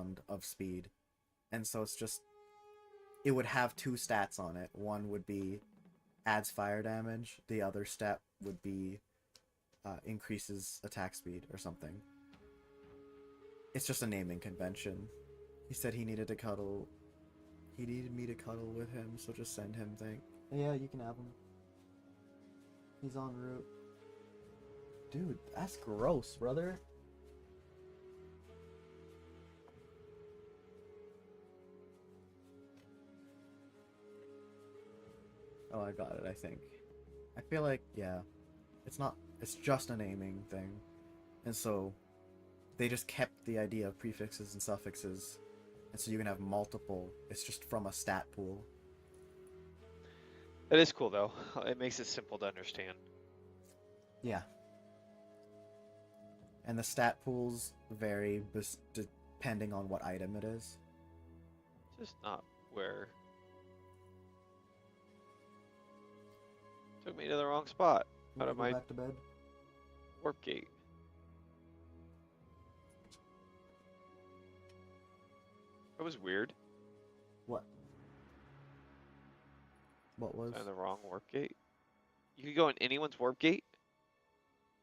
round of speed. And so it's just, it would have two stats on it. One would be adds fire damage. The other stat would be increases attack speed or something. It's just a naming convention. He said he needed to cuddle. He needed me to cuddle with him, so just send him thing. Yeah, you can have him. He's en route. Dude, that's gross, brother. Oh, I got it, I think. I feel like, yeah. It's just a naming thing. And so, they just kept the idea of prefixes and suffixes. And so you can have multiple. It's just from a stat pool. That is cool, though. It makes it simple to understand. Yeah. And the stat pools vary depending on what item it is. Just not where... Took me to the wrong spot. Out of my back to bed. warp gate. That was weird. What? What was? Was I in the wrong warp gate? You could go in anyone's warp gate?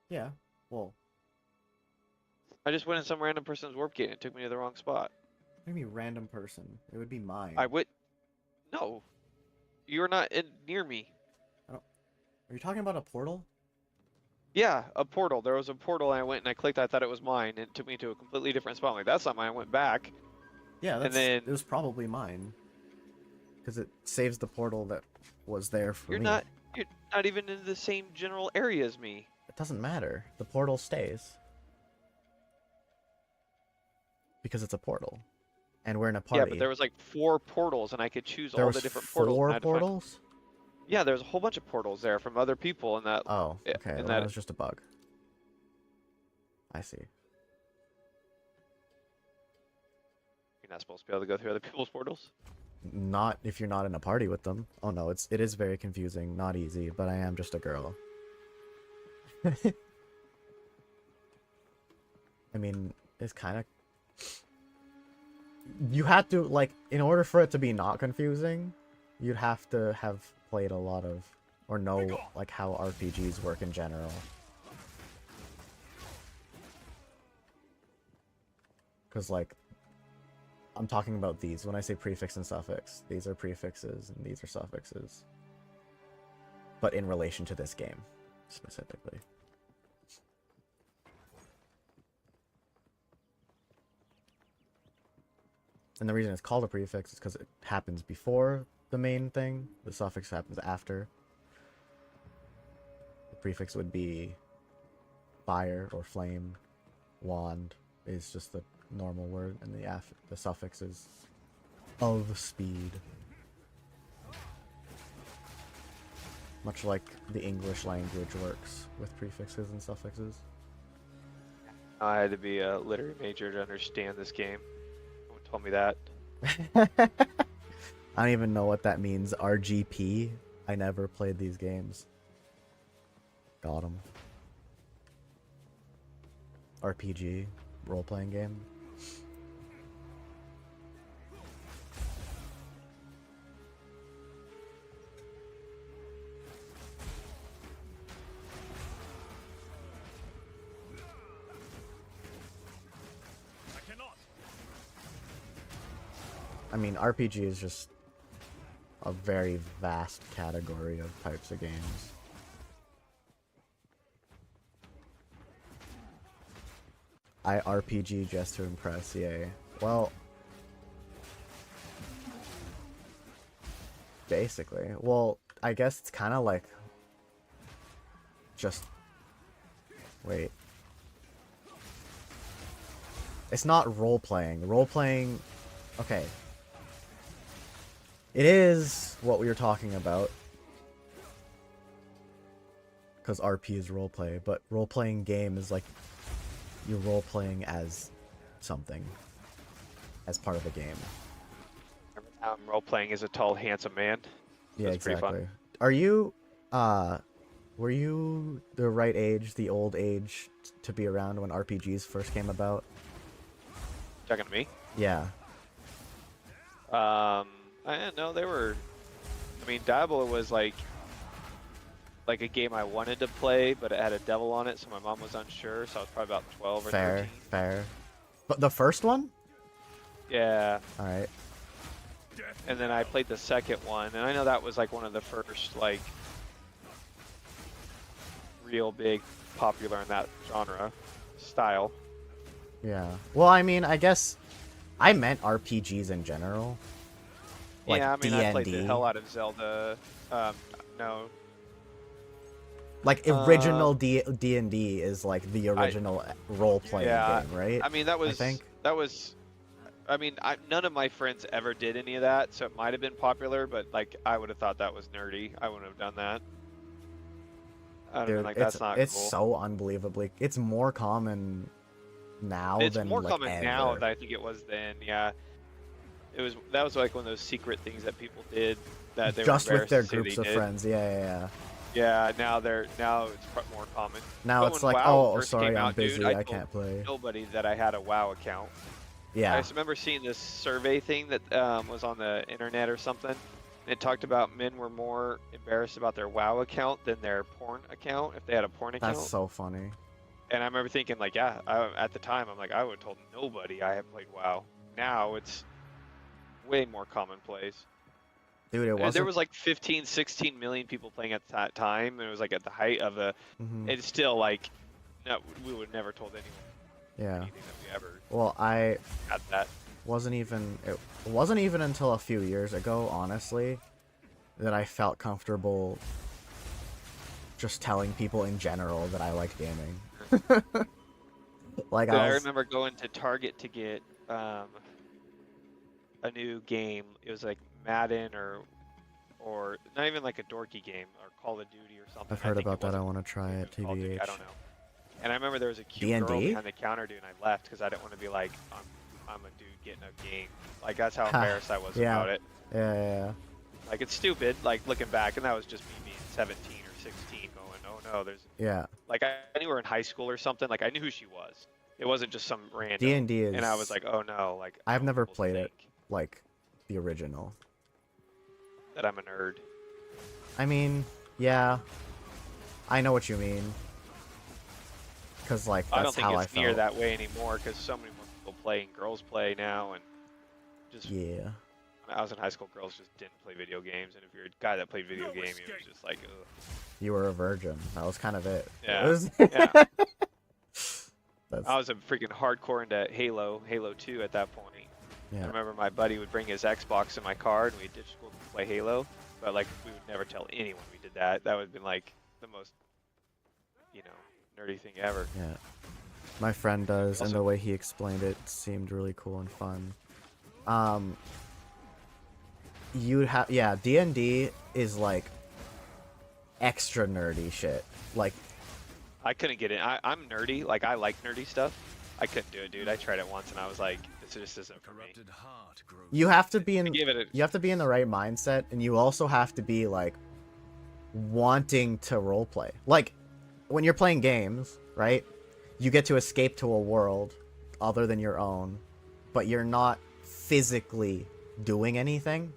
Yeah. Well, I just went in some random person's warp gate and it took me to the wrong spot. maybe random person. It would be mine. I would... No. You're not near me. Are you talking about a portal? Yeah, a portal. There was a portal and I went and I clicked. I thought it was mine and it took me to a completely different spot. I'm like, that's not mine. I went back. Yeah, And then... it was probably mine. Because it saves the portal that was there for me. You're not even in the same general area as me. It doesn't matter. The portal stays. Because it's a portal. And we're in a party. Yeah, but there was like 4 portals and I could choose all the different portals. There was 4 portals? Yeah, there's a whole bunch of portals there from other people in that... Oh, okay. And that was just a bug. I see. You're not supposed to be able to go through other people's portals? Not if you're not in a party with them. Oh no, it is very confusing, not easy, but I am just a girl. I mean, it's kind of... You had to, like, in order for it to be not confusing, you'd have to have played a lot of, or know, like, how RPGs work in general. Because, like, I'm talking about these. When I say prefix and suffix, these are prefixes and these are suffixes. But in relation to this game, specifically. And the reason it's called a prefix is because it happens before the main thing. The suffix happens after. The prefix would be fire or flame. Wand is just the normal word, and the suffix is of speed. Much like the English language works with prefixes and suffixes. I had to be a literary major to understand this game. No one told me that. I don't even know what that means. RGP? I never played these games. Got 'em. RPG? Role-playing game? I mean, RPG is just a very vast category of types of games. I RPG just to impress, yay. Well, basically. Well, I guess it's kind of like just... Wait. It's not role-playing. Role-playing... Okay. It is what we were talking about. Because RP is roleplay, but role-playing game is like you're role-playing as something. As part of a game. Role-playing as a tall, handsome man. Yeah, That's pretty exactly. fun. Are you, were you the right age, the old age, to be around when RPGs first came about? Talking to me? Yeah. I didn't know they were. I mean, Diablo was like a game I wanted to play, but it had a devil on it, so my mom was unsure. So I was probably about 12 or Fair, 13. fair. But the first one? Yeah. All right. And then I played the second one, and I know that was like one of the first like real big popular in that genre style. Yeah. Well, I mean, I guess I meant RPGs in general. Like Yeah, I mean, I played the D&D. hell out of Zelda. No. Like original D&D is like the original role-playing Yeah, game, right? I mean, I think. I mean, none of my friends ever did any of that, so it might have been popular, but like, I would have thought that was nerdy. I wouldn't have done that. I would have been Dude, like, that's not it's cool. so unbelievably. It's more common now It's than more like common ever. now than I think it was then. Yeah, that was like one of those secret things that people did that they Just were with their embarrassed to say groups they of did. friends. Yeah, yeah, yeah. Yeah, now it's more common. Now But it's when like, WoW oh, first sorry, came I'm out, dude, busy, I I told can't play. nobody that I had a WoW account. I Yeah. just remember seeing this survey thing that was on the internet or something. It talked about men were more embarrassed about their WoW account than their porn account if they had a porn account. That's so funny. And I remember thinking, like, yeah, at the time, I'm like, I would have told nobody I had played WoW. Now it's way more commonplace. Dude, it And there wasn't. was like 15, 16 million people playing at that time, and it was like at the height of the. Mhm. It's still like, no, we would never told anyone Yeah. anything that we ever Well, I had that. wasn't even. It wasn't even until a few years ago, honestly, that I felt comfortable just telling people in general that I like gaming. Like Dude, I I was. remember going to Target to get a new game. It was like Madden or not even like a dorky game or Call of Duty or something. I've I heard think about that. I wasn't want to try it. Call of Duty, I TBH. don't know. And I remember there was a cute girl D&D? behind the counter, dude, and I left because I didn't want to be like, I'm a dude getting a game. Like that's how Ha, embarrassed I was yeah. about it. Yeah, yeah, Like it's stupid. Like looking back, and that was just me being 17 or 16, going, oh no, there's yeah. like I knew her in high school or something. Like I knew who she was. It wasn't just some random. D&D is. And I was like, oh no, like I've I never will played it think like the original. that I'm a nerd. I mean, yeah. I know what you mean. Cause like I that's don't think how I it's near felt. that way anymore because so many more people play and girls play now, and just Yeah. when I was in high school, girls just didn't play video games, and if you're a guy that played video games, it was just like, ugh. You were a virgin. That was kind of it. Yeah. It was... Yeah. That's... I was a freaking hardcore into Halo 2 at that point. I Yeah. remember my buddy would bring his Xbox in my car, and we'd ditch school to play Halo, but like we would never tell anyone we did that. That would have been like the most, nerdy thing ever. Yeah. My friend does, and Also- the way he explained it seemed really cool and fun. You'd have, yeah, D&D is like extra nerdy shit. Like, I couldn't get it. I'm nerdy. Like I like nerdy stuff. I couldn't do it, dude. I tried it once, and I was like, this just isn't for me. you have to be in, Give it a you have to be in the right mindset, and you also have to be like wanting to roleplay. Like, when you're playing games, right? You get to escape to a world other than your own, but you're not physically doing anything.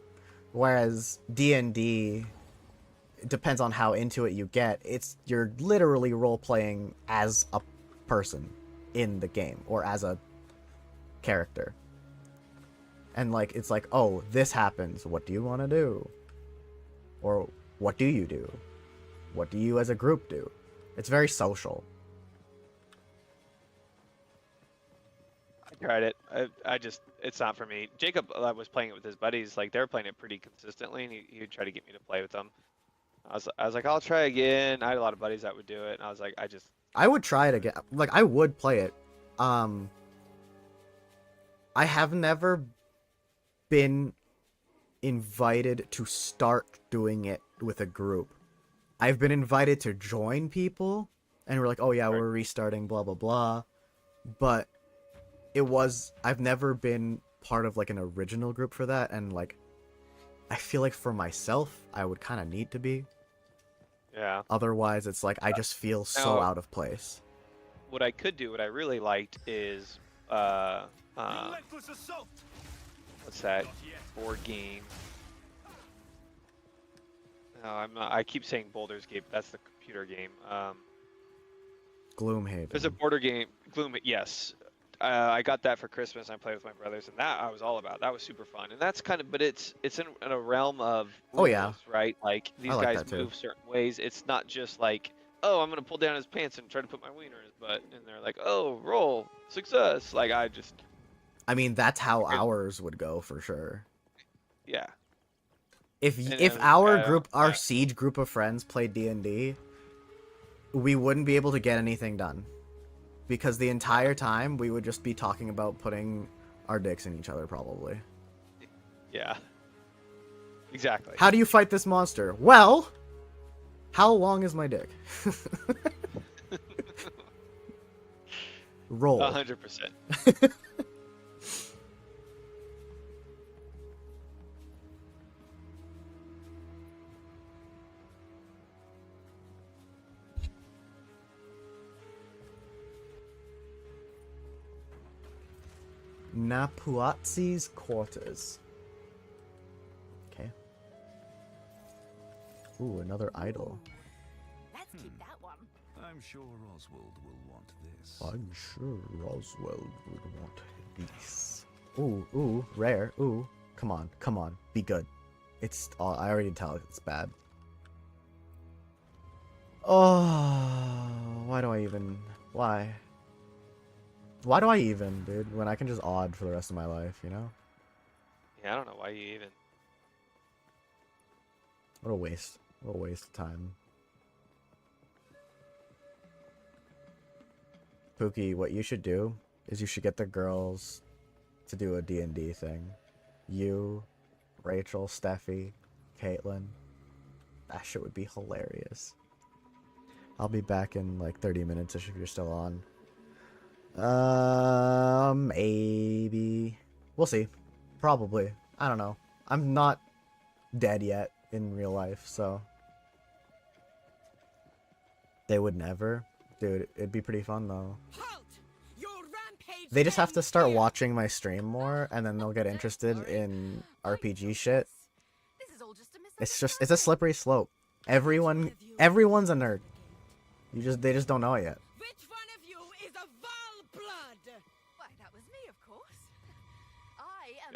Whereas D&D, it depends on how into it you get. You're literally role-playing as a person in the game, or as a character. And like, it's like, oh, this happens. What do you want to do? Or what do you do? What do you as a group do? It's very social. I tried it. I just, it's not for me. Jacob was playing it with his buddies. Like they were playing it pretty consistently, and he would try to get me to play with them. I was like, I'll try again. I had a lot of buddies that would do it, and I was like, I would try it again. Like, I would play it. I have never been invited to start doing it with a group. I've been invited to join people, and we're like, oh yeah, we're restarting, blah, blah, blah. But I've never been part of like an original group for that, and like, I feel like for myself, I would kind of need to be. yeah. Otherwise, it's like, I just feel so Now- out of place. What I could do, what I really liked is, Relentless assault. What's that board game? No, I'm not. I keep saying Baldur's Gate. But that's the computer game. Gloomhaven. There's a border game, Gloom. Yes, I got that for Christmas. I played with my brothers, and that I was all about. That was super fun, and that's kind of, but it's in a realm of Oh, rules, yeah. right? Like I these like guys that too. move certain ways. It's not just like, oh, I'm gonna pull down his pants and try to put my wiener in his butt, and they're like, oh, roll success. Like I mean, that's how Good. ours would go for sure. yeah. If And if it was like, our I don't, group, our siege group of friends played D&D, we wouldn't be able to get anything done. Because the entire time we would just be talking about putting our dicks in each other, probably. yeah, exactly. How do you fight this monster? Well, how long is my dick? Roll. 100%. Napuatzi's quarters. Okay. Ooh, another idol. Let's keep that one. I'm sure Oswald will want this. I'm sure Roswell would want this. Ooh, rare. Ooh, come on, be good. It's. Oh, I already tell it's bad. Oh, why do I even? Why? Why do I even, dude? When I can just odd for the rest of my life, you know? Yeah, I don't know why you even. What a waste. What a waste of time. Pookie, what you should do is you should get the girls to do a D&D thing. You, Rachel, Steffi, Caitlin. That shit would be hilarious. I'll be back in like 30 minutes if you're still on. Maybe. We'll see. Probably. I don't know. I'm not dead yet in real life, so. They would never. Dude, it'd be pretty fun though. Halt! Your rampage They just have to ends start here. watching my stream more, and then they'll get interested in RPG shit. This is all just a It's a slippery slope. Everyone's a nerd. They just don't know it yet. Which one of you is a Val blood? Why, that was me, of course.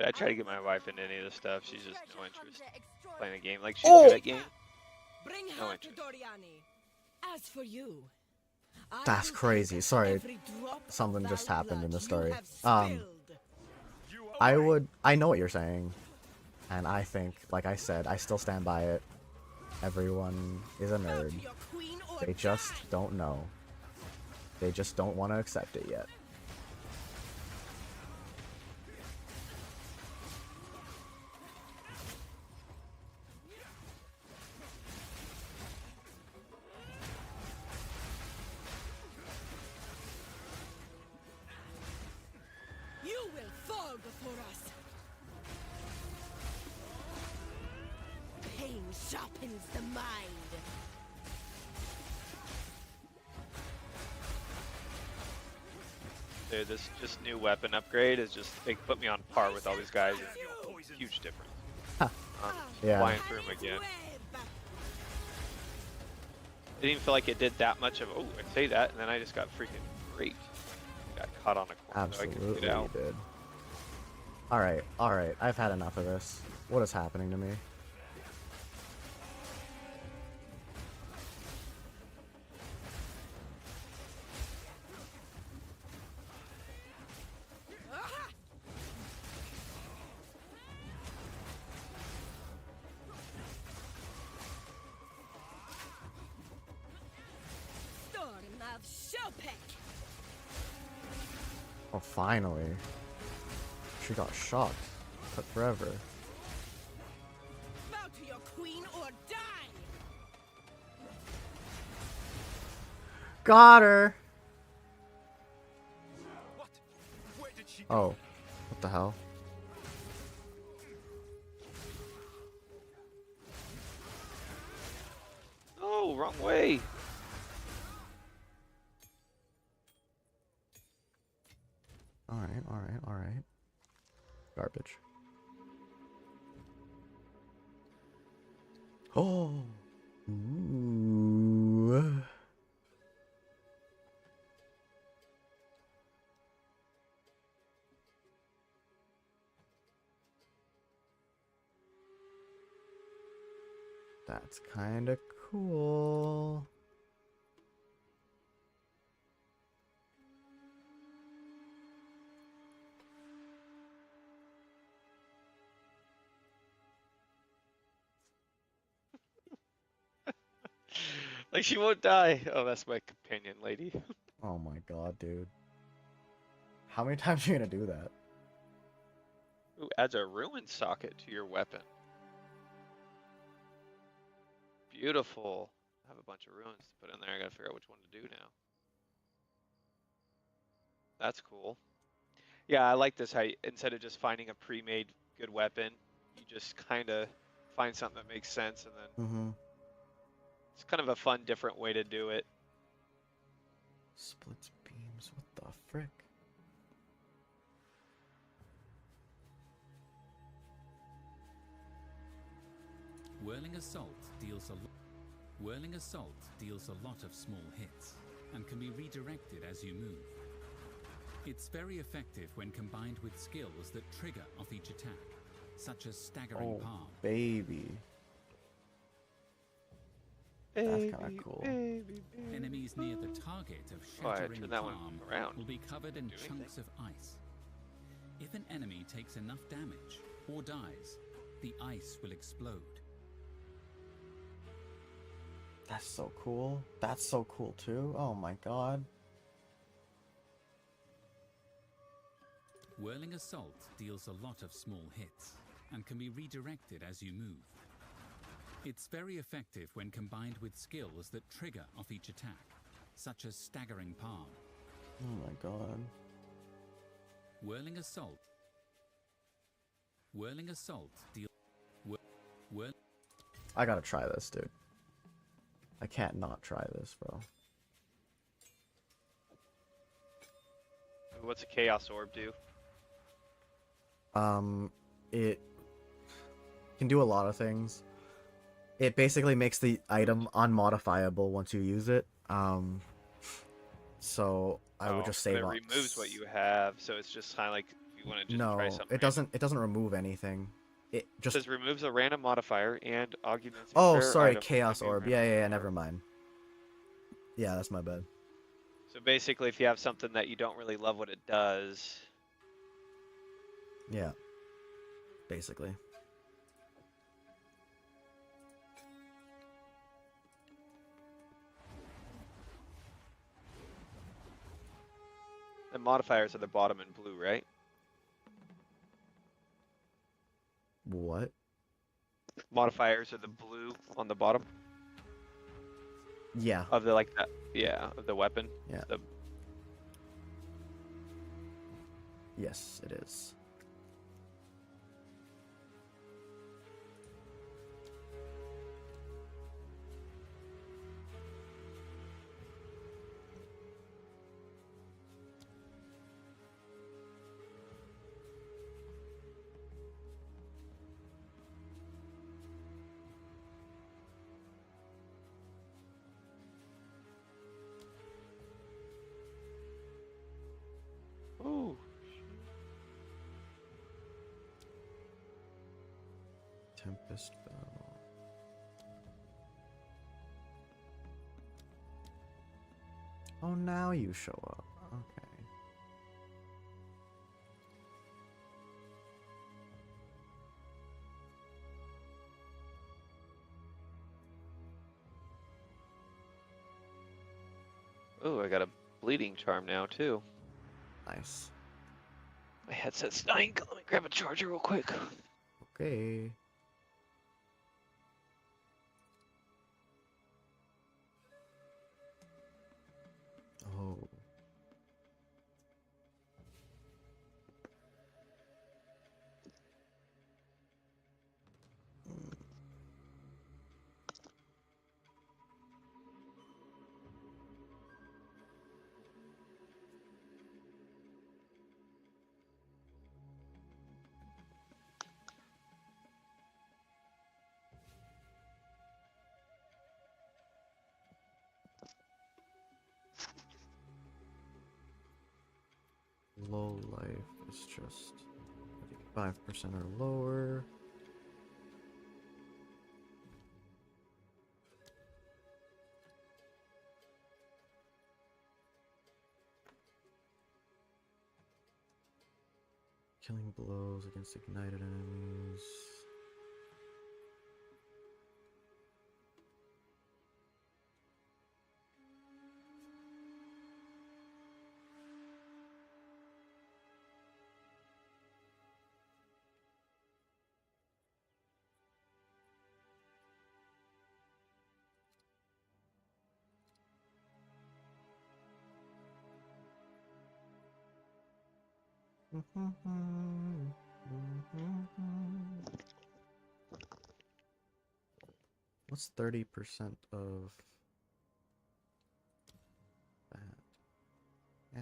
I try to get my wife into any of this stuff. She's just no interest playing a game. Like she's Oh! good at game. Bring No her to interest. Doriani. As for you, I That's will crazy. take Sorry, every drop of something just Val happened in the blood story. you have spilled. I know what you're saying, and I think, like I said, I still stand by it. Everyone is a Go nerd. to your queen or They just die. don't know. They just don't want to accept it yet. You will fall before us. Pain sharpens the mind. Dude, this just new weapon upgrade is just they put me on par with all these guys. Huge difference. Yeah. Flying through them again. Didn't even feel like it did that much of. Oh, I say that, and then I just got freaking great. Got caught on a corner, so I Absolutely, couldn't get out. you did. Alright. I've had enough of this. What is happening to me? Storm of Chopek. Oh, finally. She got shocked. Took forever. Bow to your queen or die. Got her! What? Where did she go? Oh. What the hell? Oh, wrong way. Alright. Garbage. Oh. Ooh. That's kind of cool. Like she won't die. Oh, that's my companion lady. Oh my god, dude. How many times are you gonna do that? Ooh, adds a ruin socket to your weapon. Beautiful. I have a bunch of ruins to put in there. I gotta figure out which one to do now. That's cool. Yeah, I like this how instead of just finding a pre-made good weapon, you just kind of find something that makes sense, and then Mm-hmm. it's kind of a fun, different way to do it. Splits beams. What the frick? Whirling Assault deals a lot of small hits and can be redirected as you move. It's very effective when combined with skills that trigger off each attack, such as staggering Oh, palm. baby. That's kind of cool. Enemies near the target of Oh, I shattering turned that one palm around. will be covered in Do chunks of ice. If an enemy takes enough damage or dies, the ice will explode. That's so cool. That's so cool too. Oh my god. Whirling Assault deals a lot of small hits and can be redirected as you move. It's very effective when combined with skills that trigger off each attack, such as staggering palm. Oh my god. Whirling Assault deals... I gotta try this, dude. I can't not try this, bro. What's a Chaos Orb do? It can do a lot of things. It basically makes the item unmodifiable once you use it. So I would just save it on. removes what you have, so it's just kind of like if you want to just try No, something. it doesn't. It doesn't remove anything. It It just. says removes a random modifier and augments. Oh, rare sorry, item Chaos with a Orb. random Yeah, modifier. never mind. Yeah, that's my bad. So basically, if you have something that you don't really love what it does, Yeah. Basically. the modifiers are the bottom in blue, right? What? Modifiers are the blue on the bottom Yeah. of the like that. Yeah, of the weapon. Yeah. The, Yes, it is. ooh. Tempest Bell. Oh, now you show up. Okay. Ooh, I got a bleeding charm now too. Nice. My headset's dying. Let me grab a charger real quick. Okay. Oh. low life is just 5% or lower. Killing blows against ignited enemies. What's 30% of that? Eh.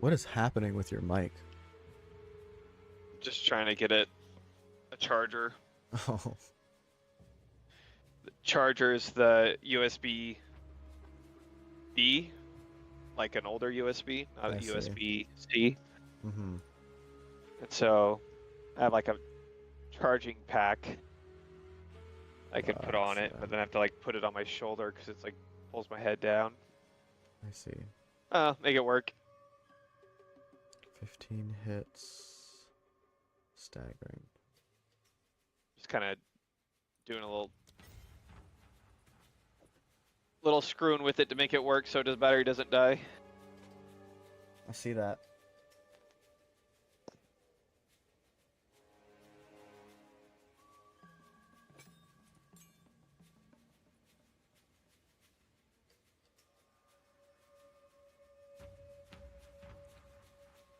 What is happening with your mic? Just trying to get it a charger. Oh, The charger is the USB B, like an older USB, not I a see. USB C. mm-hmm. And so I have like a charging pack I could put on it, Gotcha. but then I have to like put it on my shoulder because it's like pulls my head down. I see. Make it work. 15 hits. Staggering. Just kind of doing a little screwing with it to make it work so the battery doesn't die. I see that.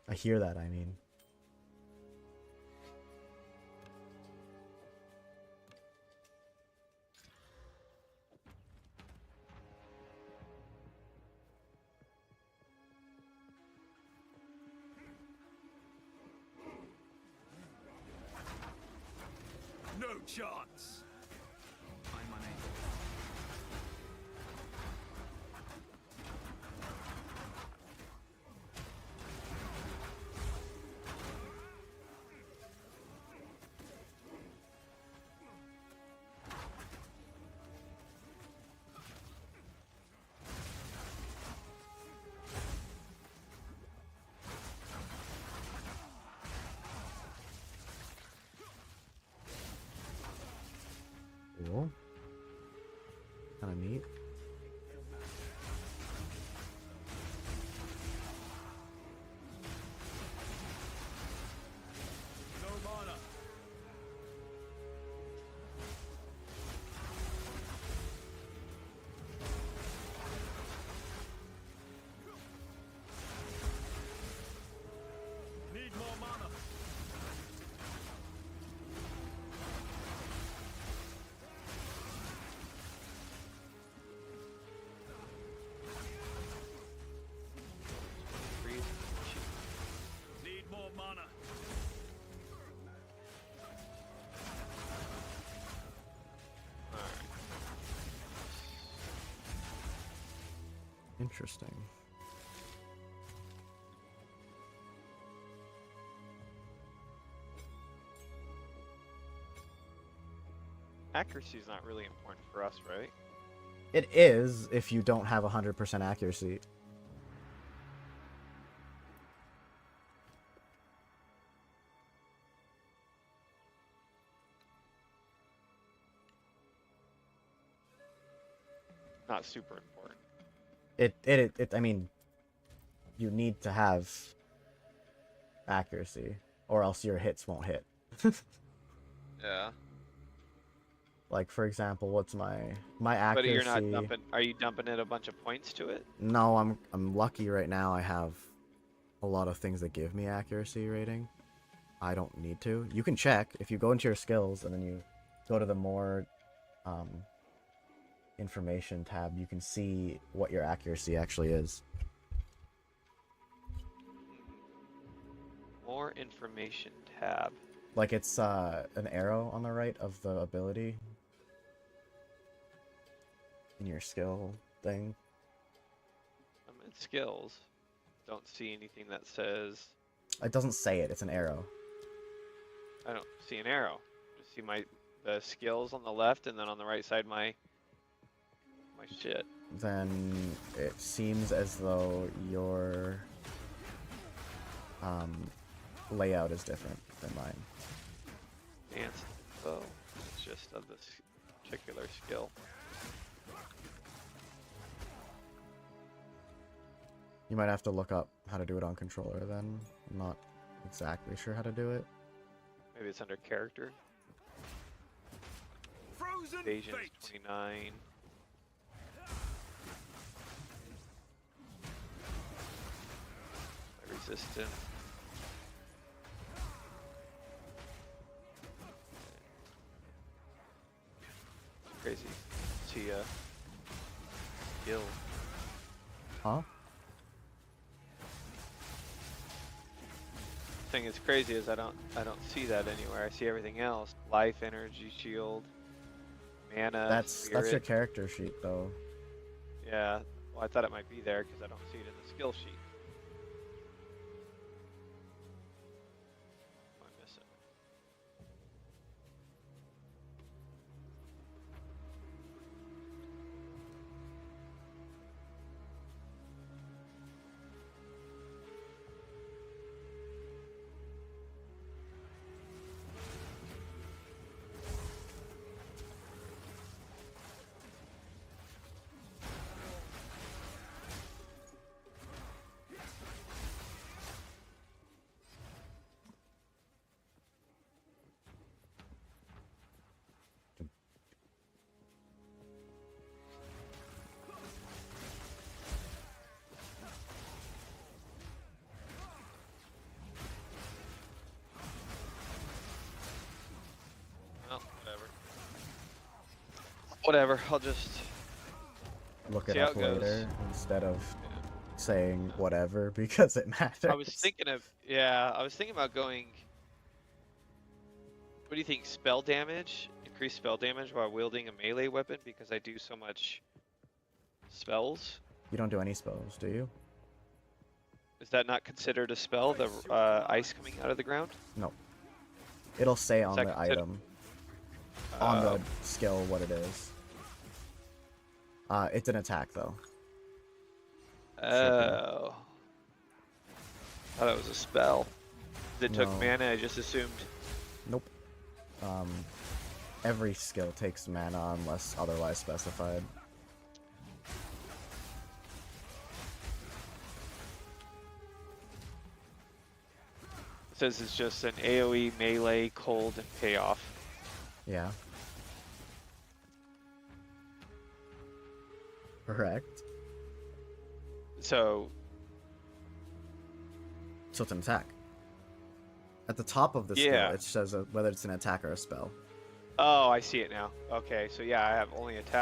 I hear that, I mean. No chance. I'm unable. Cool. Kinda neat. No mana. Need more mana. Need more mana. Interesting. Accuracy is not really important for us, right? It is if you don't have 100% accuracy. Not super important. I mean, you need to have accuracy, or else your hits won't hit. Yeah. Like, for example, what's my But accuracy? you're not dumping. Are you dumping in a bunch of points to it? No, I'm lucky right now. I have a lot of things that give me accuracy rating. I don't need to. You can check if you go into your skills and then you go to the more information tab. You can see what your accuracy actually is. More information tab. Like it's an arrow on the right of the ability in your skill thing. I'm in skills. Don't see anything that says. It doesn't say it. It's an arrow. I don't see an arrow. Just see the skills on the left, and then on the right side my shit. Then it seems as though your layout is different than mine. Advanced info. It's just of this particular skill. You might have to look up how to do it on controller then. I'm not exactly sure how to do it. Maybe it's under character. Frozen Evasion is fate. 29. Resistance. Crazy. See skill. Huh? Thing is crazy is I don't see that anywhere. I see everything else. Life, energy, shield, mana. That's your spirit. character sheet though. Yeah. Well, I thought it might be there because I don't see it in the skill sheet. I miss it. Well, whatever. I'll just Look See it how up it goes. later instead of yeah. saying whatever because it matters. I was thinking about going. What do you think? Spell damage? Increase spell damage while wielding a melee weapon because I do so much spells. You don't do any spells, do you? Is that not considered a spell? The ice coming out of the ground? No. It'll say on that the consider- item, on the skill, what it is. It's an attack though. Oh. Thought it was a spell. It took No. mana. I just assumed. Nope. Every skill takes mana unless otherwise specified. It says it's just an AoE melee cold and payoff. Yeah. Correct. So So it's an attack. At the top of the Yeah. skill, it says whether it's an attack or a spell. oh, I see it now. Okay, so yeah, I have only attack.